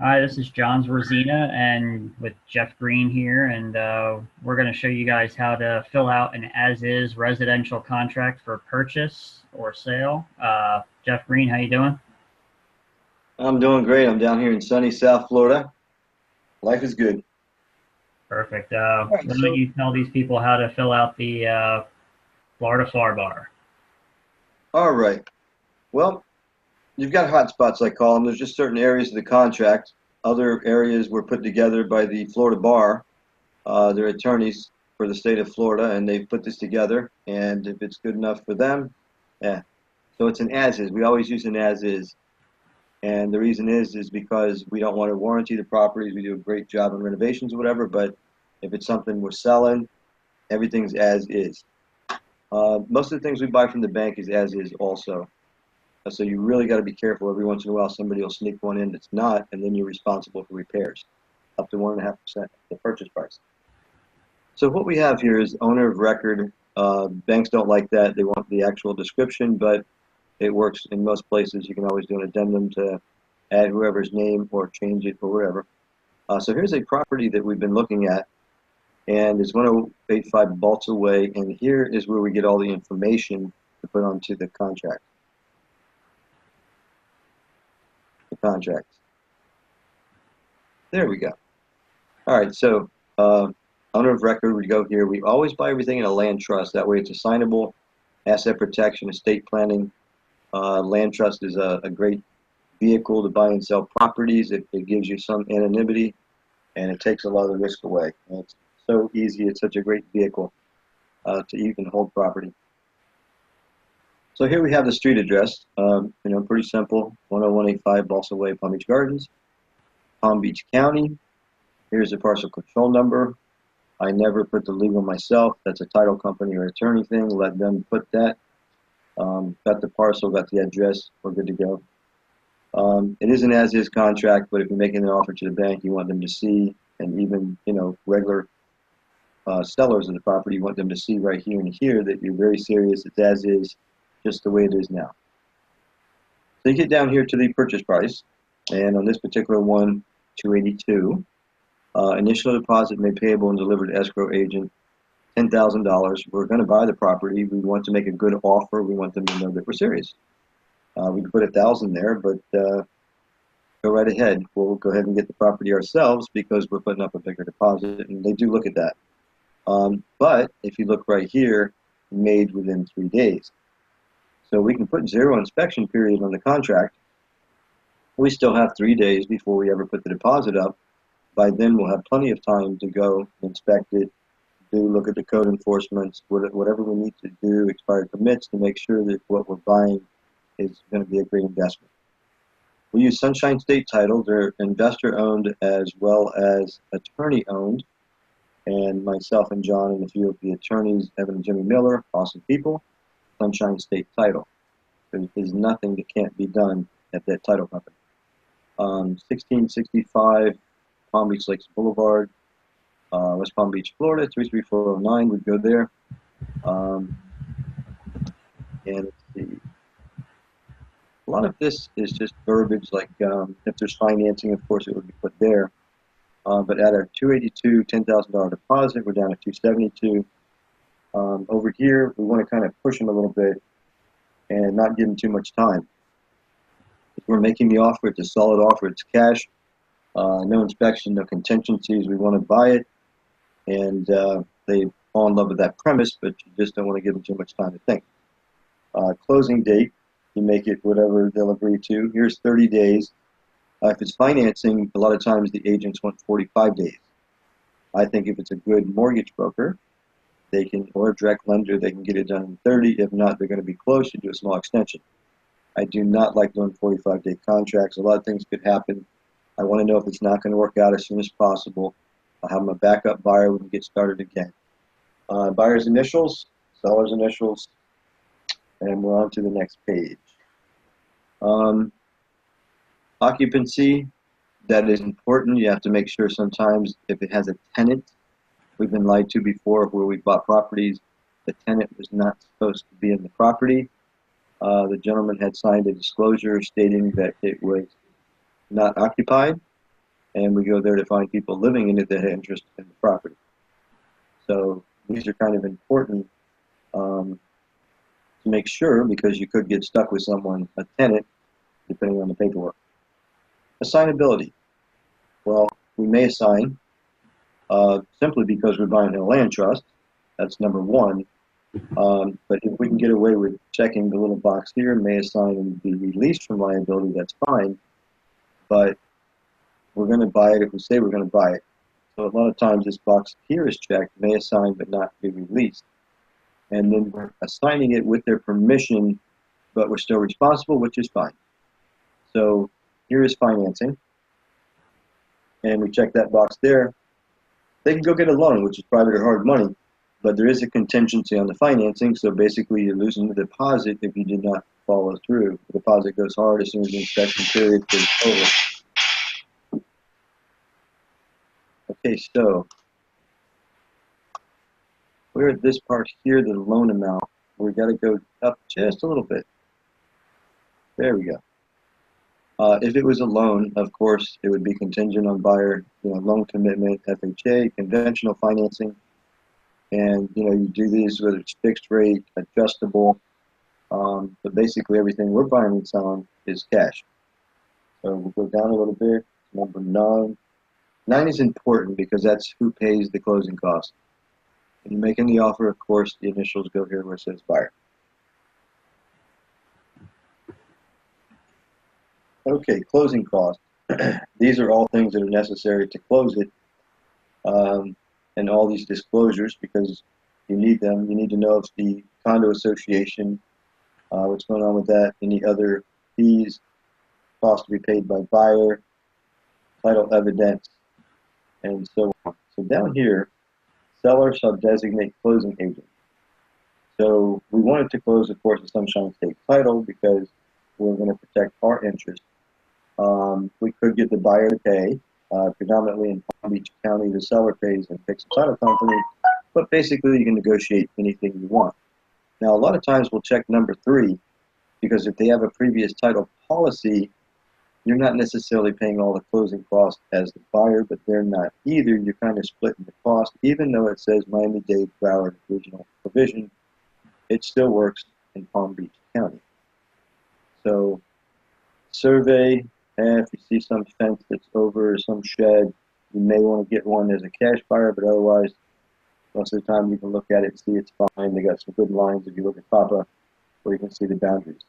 Hi, this is John Zwarzina and with Jeff Green here, and we're going to show you guys how to fill out an as-is residential contract for purchase or sale. Jeff Green, how you doing? I'm doing great. I'm down here in sunny South Florida. Life is good. Perfect. All right, Why don't so you tell these people how to fill out the Florida FARBAR? all right. Well, you've got hot spots, I call them. There's just certain areas of the contract. Other areas were put together by the Florida Bar. They're attorneys for the state of Florida, and they've put this together. And if it's good enough for them, yeah. So it's an as is. We always use an as is. And the reason is because we don't want to warranty the properties. We do a great job on renovations or whatever. But if it's something we're selling, everything's as is. Most of the things we buy from the bank is as is also. So you really got to be careful. Every once in a while, somebody will sneak one in that's not, and then you're responsible for repairs, up to 1.5% of the purchase price. So what we have here is owner of record. Banks don't like that. They want the actual description, but it works in most places. You can always do an addendum to add whoever's name or change it or whatever. So here's a property that we've been looking at, and it's 1085 Balsa Way, and here is where we get all the information to put onto the contract. The contract. There we go. All right, so owner of record, we go here. We always buy everything in a land trust. That way it's assignable, asset protection, estate planning. Land trust is a great vehicle to buy and sell properties. It gives you some anonymity, and it takes a lot of the risk away. And it's so easy. It's such a great vehicle to even hold property. So here we have the street address. Pretty simple. 10185 Balsa Way, Palm Beach Gardens, Palm Beach County. Here's the parcel control number. I never put the legal myself. That's a title company or attorney thing. Let them put that. Got the parcel, got the address. We're good to go. It is an as-is contract, but if you're making an offer to the bank, you want them to see, and even regular sellers of the property, you want them to see right here and here that you're very serious. It's as is, just the way it is now. So you get down here to the purchase price, and on this particular one, 282. Initial deposit made payable and delivered to escrow agent, $10,000. We're going to buy the property. We want to make a good offer. We want them to know that we're serious. We can put 1,000 there, but go right ahead. We'll go ahead and get the property ourselves because we're putting up a bigger deposit, and they do look at that. But if you look right here, made within 3 days. So we can put 0 inspection period on the contract. We still have 3 days before we ever put the deposit up. By then, we'll have plenty of time to go inspect it, look at the code enforcements, whatever we need to do, expired permits to make sure that what we're buying is going to be a great investment. We use Sunshine State Title. They're investor-owned as well as attorney-owned. And myself and John and a few of the attorneys, Evan and Jimmy Miller, awesome people, Sunshine State Title. There's nothing that can't be done at that title company. 1665 Palm Beach Lakes Boulevard, West Palm Beach, Florida, 33409. We'd go there. And let's see. A lot of this is just verbiage, like if there's financing, of course, it would be put there. But at our 282, $10,000 deposit, we're down to 272. Over here, we want to kind of push them a little bit and not give them too much time. If we're making the offer, it's a solid offer, it's cash, no inspection, no contingencies. We want to buy it, and they fall in love with that premise, but you just don't want to give them too much time to think. Closing date, you make it whatever they'll agree to. Here's 30 days. If it's financing, a lot of times the agents want 45 days. I think if it's a good mortgage broker, they can, or a direct lender, they can get it done in 30. If not, they're going to be close to do a small extension. I do not like doing 45-day contracts. A lot of things could happen. I want to know if it's not going to work out as soon as possible. I'll have my backup buyer when we get started again. Buyer's initials, seller's initials, and we're on to the next page. Occupancy, that is important. You have to make sure sometimes if it has a tenant, we've been lied to before where we bought properties, the tenant was not supposed to be in the property. The gentleman had signed a disclosure stating that it was not occupied. and we go there to find people living in it that have interest in the property. So these are kind of important to make sure, because you could get stuck with someone, a tenant, depending on the paperwork. Assignability. Well, we may assign simply because we're buying a land trust. That's number one. But if we can get away with checking the little box here, may assign and be released from liability, that's fine. But we're going to buy it if we say we're going to buy it. So a lot of times this box here is checked, may assign but not be released. And then we're assigning it with their permission, but we're still responsible, which is fine. So here is financing. And we check that box there. They can go get a loan, which is private or hard money, but there is a contingency on the financing, so basically you're losing the deposit if you did not follow through. The deposit goes hard as soon as the inspection period is over. Okay, so we're at this part here, the loan amount. We've got to go up just a little bit. There we go. If it was a loan, of course, it would be contingent on buyer, loan commitment, FHA, conventional financing. And, you do these whether it's fixed rate, adjustable. But basically everything we're buying and selling is cash. So we'll go down a little bit. Number 9. 9 is important because that's who pays the closing costs. When you're making the offer, of course, the initials go here where it says buyer. Okay, closing costs. These are all things that are necessary to close it. And all these disclosures, because you need them. You need to know if the condo association, what's going on with that, any other fees, costs to be paid by buyer, title evidence, and so on. So down here, seller shall designate closing agent. So we wanted to close, of course, the Sunshine State title because we're going to protect our interest. We could get the buyer to pay. Predominantly in Palm Beach County, the seller pays and picks a title company, but basically you can negotiate anything you want. Now, a lot of times we'll check number 3, because if they have a previous title policy, you're not necessarily paying all the closing costs as the buyer, but they're not either. You're kind of splitting the cost, even though it says Miami-Dade, Broward Regional Provision, it still works in Palm Beach County. So, survey. If you see some fence that's over some shed, you may want to get one as a cash buyer, but otherwise, most of the time you can look at it and see it's fine. They got some good lines if you look at Papa, where you can see the boundaries.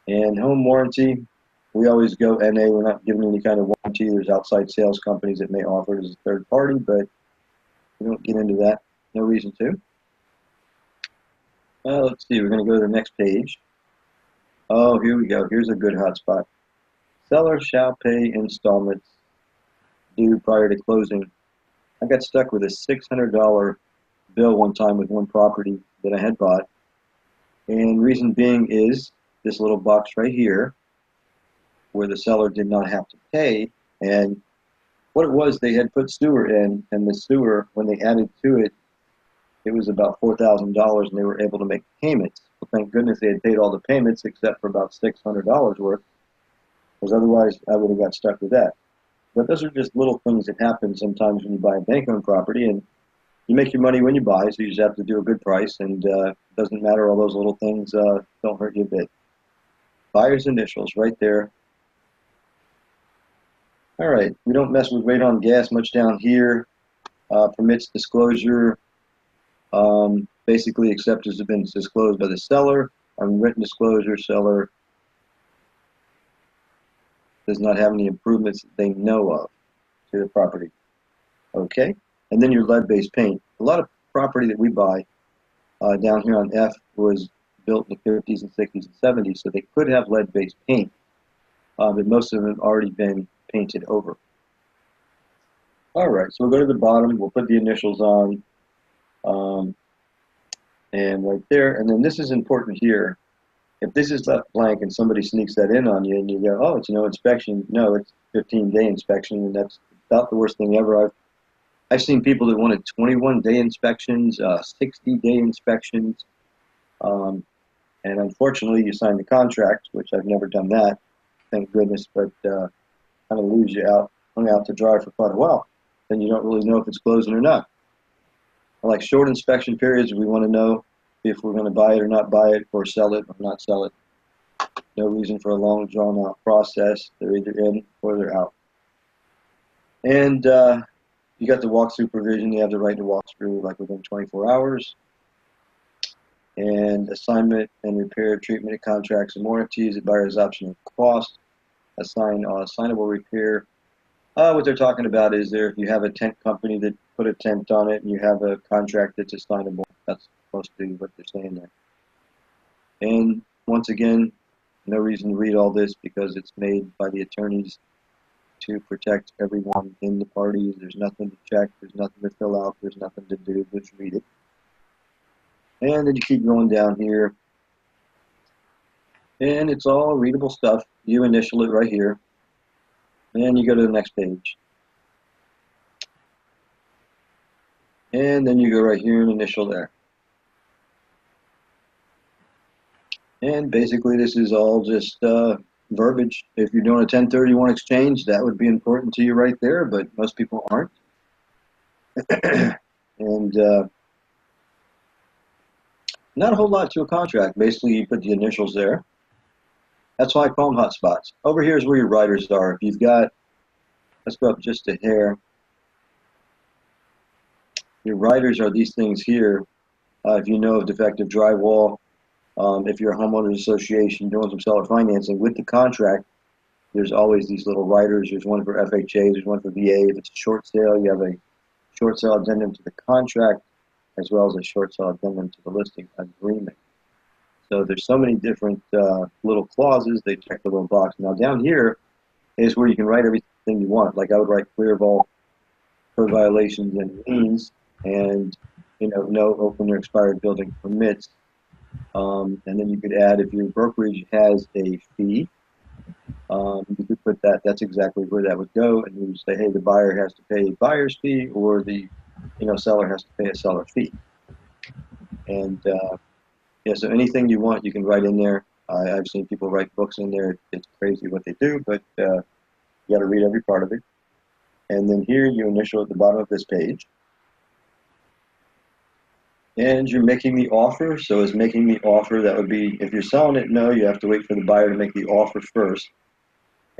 And home warranty, we always go NA. We're not giving any kind of warranty. There's outside sales companies that may offer it as a third party, but we don't get into that. No reason to. Let's see. We're going to go to the next page. Oh, here we go. Here's a good hot spot. Seller shall pay installments due prior to closing. I got stuck with a $600 bill one time with one property that I had bought. And reason being is this little box right here where the seller did not have to pay. And what it was, they had put sewer in, and the sewer, when they added to it, it was about $4,000, and they were able to make payments. Well, thank goodness they had paid all the payments except for about $600 worth, because otherwise I would have got stuck with that. But those are just little things that happen sometimes when you buy a bank-owned property, and you make your money when you buy, so you just have to do a good price, and it doesn't matter, all those little things don't hurt you a bit. Buyer's initials right there. All right, we don't mess with rate on gas much down here. Permits disclosure, basically except as have been disclosed by the seller. Written disclosure, seller does not have any improvements that they know of to the property. Okay, and then your lead-based paint. A lot of property that we buy down here on F was built in the 50s and 60s and 70s, so they could have lead-based paint, but most of them have already been painted over. All right, so we'll go to the bottom. We'll put the initials on, and right there. And then this is important here. If this is left blank and somebody sneaks that in on you and you go, oh, it's no inspection. No, it's 15-day inspection, and that's about the worst thing ever. I've seen people that wanted 21-day inspections, 60-day inspections, and unfortunately you sign the contract, which I've never done that, thank goodness, but kind of leaves you hung out to dry for quite a while. Then you don't really know if it's closing or not. Like short inspection periods, we want to know if we're going to buy it or not buy it, or sell it or not sell it. No reason for a long, drawn-out process. They're either in or they're out. And you got the walkthrough provision. You have the right to walk through like within 24 hours. And assignment and repair, treatment of contracts and warranties at buyer's option and cost. Assignable repair. What they're talking about is if you have a tent company that put a tent on it and you have a contract that's assignable. That's mostly what they're saying there. And once again, no reason to read all this because it's made by the attorneys to protect everyone in the parties. There's nothing to check. There's nothing to fill out. There's nothing to do. Just read it. And then you keep going down here. And it's all readable stuff. You initial it right here. And you go to the next page. And then you go right here and initial there. And basically this is all just verbiage. If you're doing a 1031 exchange, that would be important to you right there, but most people aren't. And not a whole lot to a contract. Basically, you put the initials there. That's why I call them hotspots. Over here is where your riders are. If you've got, let's go up just a hair. Your riders are these things here. If you know of defective drywall, if you're a homeowners association doing some seller financing with the contract, there's always these little riders. There's one for FHA, there's one for VA. If it's a short sale, you have a short sale addendum to the contract, as well as a short sale addendum to the listing agreement. So there's so many different little clauses. They check the little box. Now down here is where you can write everything you want. Like I would write clear of all code violations and liens, and no open or expired building permits. And then you could add if your brokerage has a fee, you could put that. That's exactly where that would go, and you would say, hey, the buyer has to pay a buyer's fee, or the seller has to pay a seller fee. And yeah, so anything you want, you can write in there. I've seen people write books in there. It's crazy what they do, but you got to read every part of it. And then here you initial at the bottom of this page. And you're making the offer. So as making the offer, that would be, if you're selling it, no, you have to wait for the buyer to make the offer first.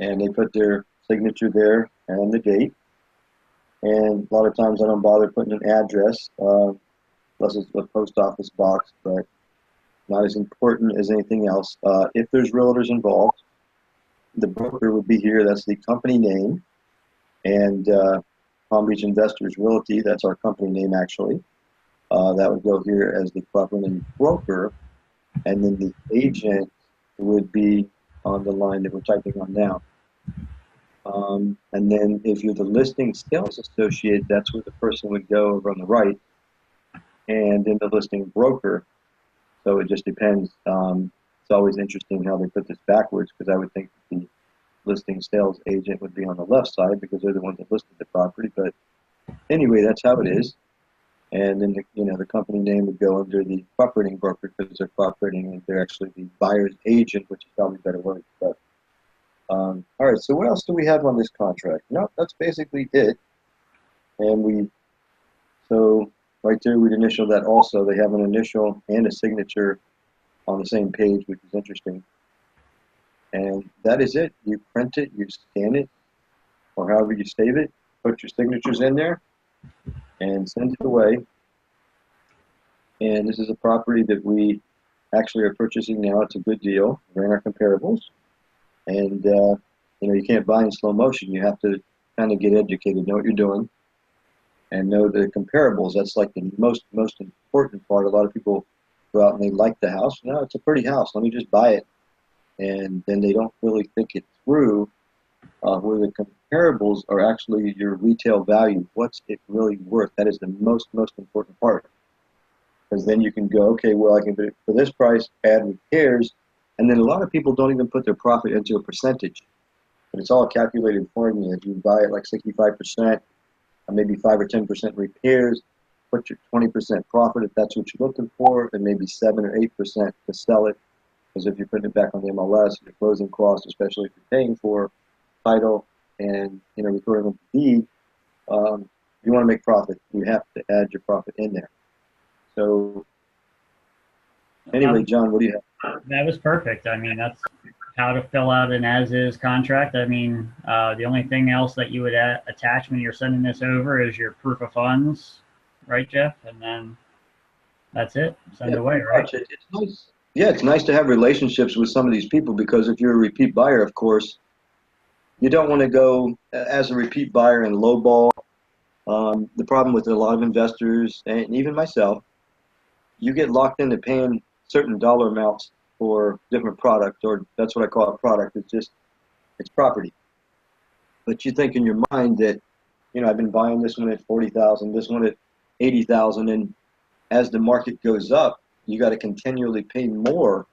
And they put their signature there and the date. And a lot of times I don't bother putting an address, unless it's a post office box, but not as important as anything else. If there's realtors involved, the broker would be here. That's the company name. And Palm Beach Investors Realty, that's our company name actually. That would go here as the property broker. And then the agent would be on the line that we're typing on now. And then if you're the listing sales associate, that's where the person would go over on the right. And then the listing broker. So it just depends. It's always interesting how they put this backwards, because I would think the listing sales agent would be on the left side because they're the ones that listed the property. But anyway, that's how it is. And then the company name would go under the cooperating broker because they're cooperating and they're actually the buyer's agent, which is probably a better word. But all right, so what else do we have on this contract? No, that's basically it. And so right there we'd initial that also. They have an initial and a signature on the same page, which is interesting. And that is it. You print it, you scan it, or however you save it, put your signatures in there, and send it away. And this is a property that we actually are purchasing now. It's a good deal. Ran our comparables. And you can't buy in slow motion. You have to kind of get educated, know what you're doing, and know the comparables. That's like the most important part. A lot of people go out and they like the house. No, it's a pretty house. Let me just buy it. And then they don't really think it through, where the comparables are actually your retail value. What's it really worth? That is the most important part. Because then you can go, okay, well, I can put it for this price, add repairs, and then a lot of people don't even put their profit into a percentage. But it's all calculated for me. If you buy it like 65%, or maybe 5 or 10% repairs, put your 20% profit if that's what you're looking for, and maybe 7 or 8% to sell it. Because if you're putting it back on the MLS, your closing costs, especially if you're paying for title, and recording of the deed, you want to make profit. You have to add your profit in there. So anyway, John, what do you have? That was perfect. I mean, that's how to fill out an as-is contract. I mean, the only thing else that you would attach when you're sending this over is your proof of funds, right, Jeff? And then that's it. Send away, right? It's nice. Yeah, it's nice to have relationships with some of these people, because if you're a repeat buyer, of course, you don't want to go as a repeat buyer and lowball. The problem with a lot of investors, and even myself, you get locked into paying certain dollar amounts for different products, or that's what I call a product. It's property. But you think in your mind that, I've been buying this one at 40,000, this one at 80,000, and as the market goes up, you got to continually pay more.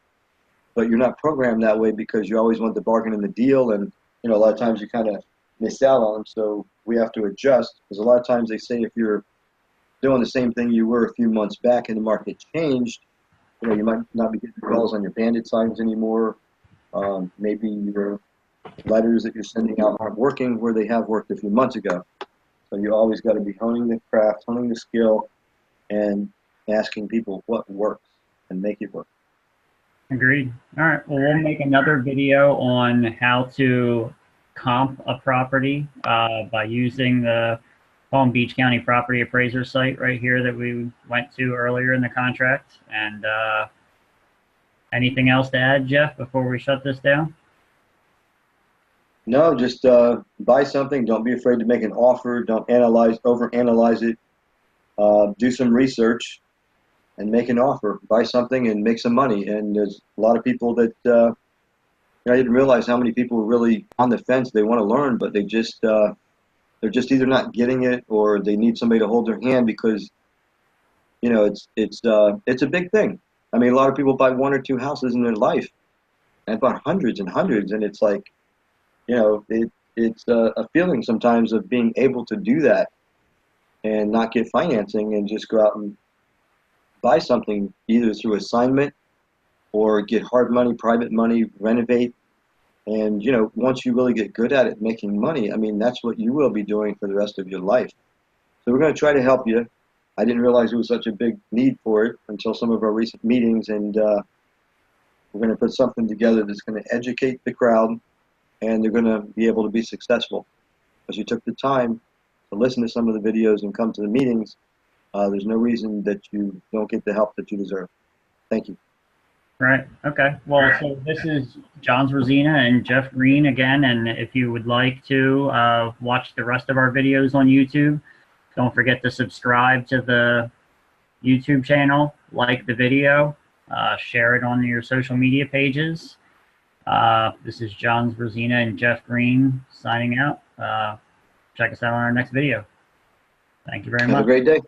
But you're not programmed that way, because you always want the bargain in the deal, and a lot of times you kind of miss out on them. So we have to adjust, because a lot of times they say if you're doing the same thing you were a few months back and the market changed, you might not be getting calls on your bandit signs anymore. Maybe your letters that you're sending out aren't working where they have worked a few months ago. So you always got to be honing the craft, honing the skill, and asking people what works and make it work. Agreed. All right. Well, we'll make another video on how to comp a property by using the Palm Beach County Property Appraiser site right here that we went to earlier in the contract. And anything else to add, Jeff, before we shut this down? No, just buy something. Don't be afraid to make an offer. Don't overanalyze it. Do some research and make an offer. Buy something and make some money. And there's a lot of people that I didn't realize how many people are really on the fence. They want to learn, but they're just either not getting it, or they need somebody to hold their hand, because it's a big thing. I mean, a lot of people buy one or two houses in their life, and bought hundreds and hundreds, and it's like, it's a feeling sometimes of being able to do that and not get financing and just go out and buy something either through assignment or get hard money, private money, renovate. And, once you really get good at it, making money, I mean, that's what you will be doing for the rest of your life. So we're going to try to help you. I didn't realize there was such a big need for it until some of our recent meetings, and we're going to put something together that's going to educate the crowd, and they're going to be able to be successful. Because you took the time to listen to some of the videos and come to the meetings, there's no reason that you don't get the help that you deserve. Thank you. Right. Okay. Well, so this is John Rosina and Jeff Green again. And if you would like to watch the rest of our videos on YouTube, don't forget to subscribe to the YouTube channel, like the video, share it on your social media pages. This is John Rosina and Jeff Green signing out. Check us out on our next video. Thank you very much. Have a great day.